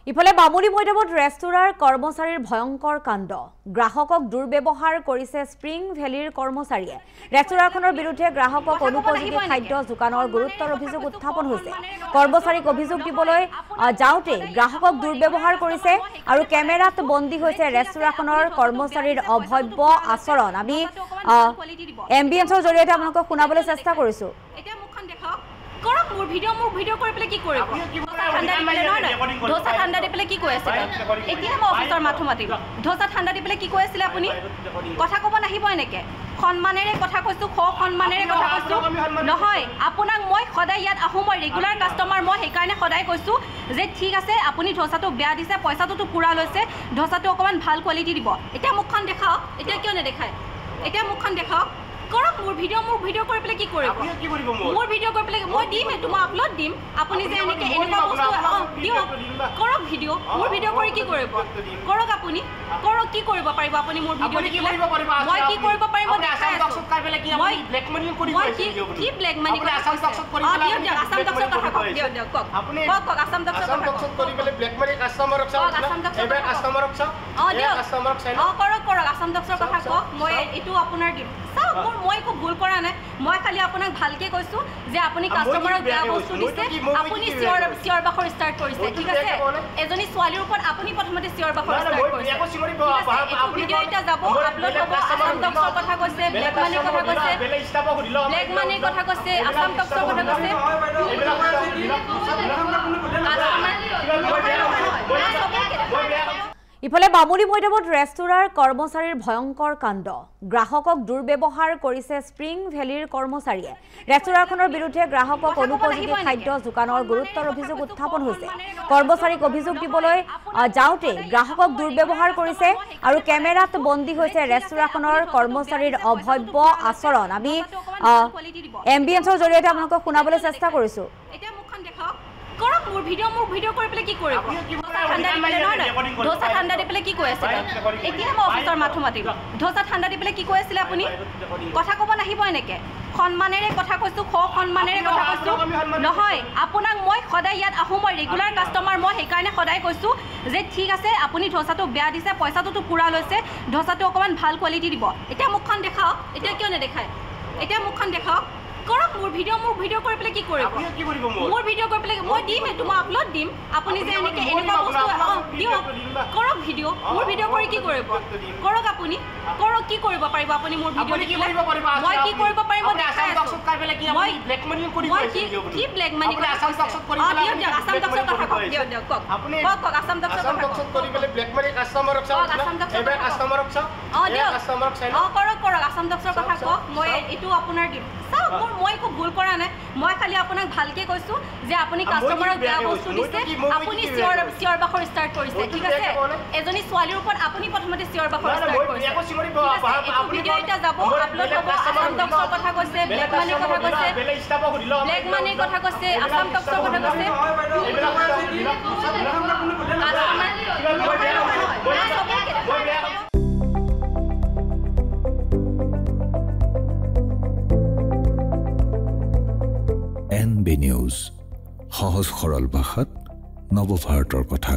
ইফালে বামুণী মৈদামত ৰেস্তোৰাঁৰ কৰ্মচাৰীৰ ভয়ংকৰ কাণ্ড গ্ৰাহকক দুৰ্ব্যৱহাৰ কৰিছে স্প্ৰিং ভেলীৰ কৰ্মচাৰীয়ে ৰেস্তোৰাঁখনৰ বিৰুদ্ধে গ্ৰাহকক অনুপযোগী খাদ্য যোগানৰ গুৰুত্বৰ অভিযোগ উত্থাপন হৈছে কৰ্মচাৰীক অভিযোগ দিবলৈ যাওঁতে গ্ৰাহকক দুৰ্ব্যৱহাৰ কৰিছে আৰু কেমেৰাত বন্দী হৈছে ৰেস্তোৰাঁখনৰ কৰ্মচাৰীৰ অভব্য আচৰণ আমি এমবিএছৰ জৰিয়তে আপোনালোকক শুনাবলৈ চেষ্টা কৰিছো এটা মুখখন দেখাওক কৰক মোৰ ভিডিঅ' কৰি পেলাই কি কৰিব ঠাণ্ডা দি পেলাই নহয় ধোসা ঠাণ্ডা দি পেলাই কি কৈ আছিল এতিয়া মই অফিচৰ মাথো মাতিম ধোসা ঠাণ্ডা দি পেলাই কি কৈ আছিল আপুনি কথা ক'ব নাহিব এনেকে সন্মানেৰে কথা কৈছো সন্মানেৰে কথা কৈছো নহয় আপোনাক মই সদায় ইয়াত আহো মই ৰেগুলাৰ কাষ্টমাৰ মই সেইকাৰণে সদায় কৈছো যে ঠিক আছে আপুনি ধোসাটো বেয়া দিছে পইচাটো পুৰা লৈছে ধোসাটো অকমান ভাল কোৱালিটি দিব এতিয়া মুখখন দেখাওক এতিয়া কিয় নেদেখায় এতিয়া মুখখন দেখাওক কৰক মোৰ ভিডিঅ' কৰি পেলাই কি কৰিব মোৰ ভিডিঅ' কৰি পেলাই মই দিম এইটো মই আপলোড দিম আপুনি যে এনেকৈ এনেকুৱা বস্তু দিয়ক কৰক ভিডিঅ' মোৰ ভিডিঅ' কৰি কি কৰিব কৰক আপুনি কৰক কি কৰিব পাৰিব আপুনি মোৰ ভিডিঅ' দেখি মই কি কৰিব পাৰিম মই দেখাই আছো মই কি ব্লেক মানি আসাম টকছত কৰি পেলাই আসাম টকছৰ কথা কওক দিয়ক কওক আপুনি কওক আসাম টকছৰ কৰি পেলাই ব্লেক মানি কাষ্টমাৰক চাওক এবাৰ কাষ্টমাৰক চাওক কাষ্টমাৰক চাই কৰক আসাম টকছৰ কথা কওক মই এইটো আপোনাৰ দিম চাওক মই একো ভুল কৰা নাই মই খালি আপোনাক ভালকে কৈছো যে আপুনি কাষ্টমাৰক বেয়া বস্তু দিছে আপুনি চিয়ৰ বাখৰ ষ্টাৰ্ট কৰিছে ঠিক আছে এজনী ছোৱালীৰ ওপৰত আপুনি প্ৰথমতে চিয়ৰ বাখৰ ষ্টাৰ্ট কৰিছে আপুনি ভিডিঅ' এটা যাব আপলোড হ'ব আসাম টকছৰ কথা কৈছে ব্লেক মানিৰ কথা কৈছে ব্লেক মানিৰ কথা কৈছে আসাম টকছৰ কথা কৈছে ইফালে বামুণী মৈদামত ৰেস্তোৰাঁৰ কৰ্মচাৰীৰ ভয়ংকৰ কাণ্ড গ্ৰাহকক দুৰ্ব্যৱহাৰ কৰিছে স্প্ৰিং ভেলীৰ কৰ্মচাৰীয়ে ৰেস্তোৰাঁখনৰ বিৰুদ্ধে গ্ৰাহকক অনুপযোগী খাদ্য যোগানৰ গুৰুত্বৰ অভিযোগ উত্থাপন হৈছে কৰ্মচাৰীক অভিযোগ দিবলৈ যাওঁতে গ্ৰাহকক দুৰ্ব্যৱহাৰ কৰিছে আৰু কেমেৰাত বন্দী হৈছে ৰেস্তোৰাঁখনৰ কৰ্মচাৰীৰ অভব্য আচৰণ আমি এমবিএছৰ জৰিয়তে আপোনালোকক শুনাবলৈ চেষ্টা কৰিছো এতিয়া মুখখন দেখাওক কৰক মোৰ ভিডিঅ' কৰি পেলাই কি কৰিব ঠাণ্ডা দি পেলাই নহয় ধোসা ঠাণ্ডা দি পেলাই কি কৈ আছিল এতিয়া মই অফিচৰ মাথো মাতিম ধোসা ঠাণ্ডা দি পেলাই কি কৈ আছিল আপুনি কথা ক'ব নাহিব এনেকে সন্মানেৰে কথা কৈছো সন্মানেৰে কথা কৈছো নহয় আপোনাক মই সদায় ইয়াত আহো মই ৰেগুলাৰ কাষ্টমাৰ মই সেইকাৰণে সদায় কৈছো যে ঠিক আছে আপুনি ধোসাটো বেয়া দিছে পইচাটো পুৰা লৈছে ধোসাটো অকমান ভাল কোৱালিটি দিব এতিয়া মুখখন দেখাওক এতিয়া কিয় নেদেখায় এতিয়া মুখখন দেখাওক কৰক মোৰ ভিডিঅ' কৰি পেলাই কি কৰিব মোৰ ভিডিঅ' কৰি পেলাই মই দিম এইটো মই আপলোড দিম আপুনি যে এনেকৈ এনেকুৱা বস্তু দিয়ক কৰক ভিডিঅ' মোৰ ভিডিঅ' কৰি কি কৰিব কৰক আপুনি কৰক কি কৰিব পাৰিব আপুনি মোৰ ভিডিঅ' দেখি মই কি কৰিব পাৰিম মই দেখাই আছো মই কি ব্লেক মানি আসাম টকছত কৰি পেলাই আসাম টকছৰ কথা কওক দিয়ক কওক আপুনি কওক আসাম টকছৰ কৰি পেলাই ব্লেক মানি কাষ্টমাৰক চাওক এবাৰ কাষ্টমাৰক চাওক কাষ্টমাৰক চাই কৰক আসাম টকছৰ কথা কওক মই এইটো আপোনাৰ দিম চাওক মই একো ভুল কৰা নাই মই খালি আপোনাক ভালকে কৈছো যে আপুনি কাষ্টমাৰক বেয়া বস্তু দিছে আপুনি চিয়ৰ বাখৰ ষ্টাৰ্ট কৰিছে ঠিক আছে এজনী ছোৱালীৰ ওপৰত আপুনি প্ৰথমতে চিয়ৰ বাখৰ ষ্টাৰ্ট কৰিছে ভিডিঅ' এটা যাব আপলোড হ'ব আসাম টকছৰ কথা কৈছে ব্লেক মানিৰ কথা কৈছে ব্লেক মানিৰ কথা কৈছে আসাম টকছৰ কথা কৈছে NB নিউজ সহজ সৰল ভাষাত নৱভাৰতৰ কথা।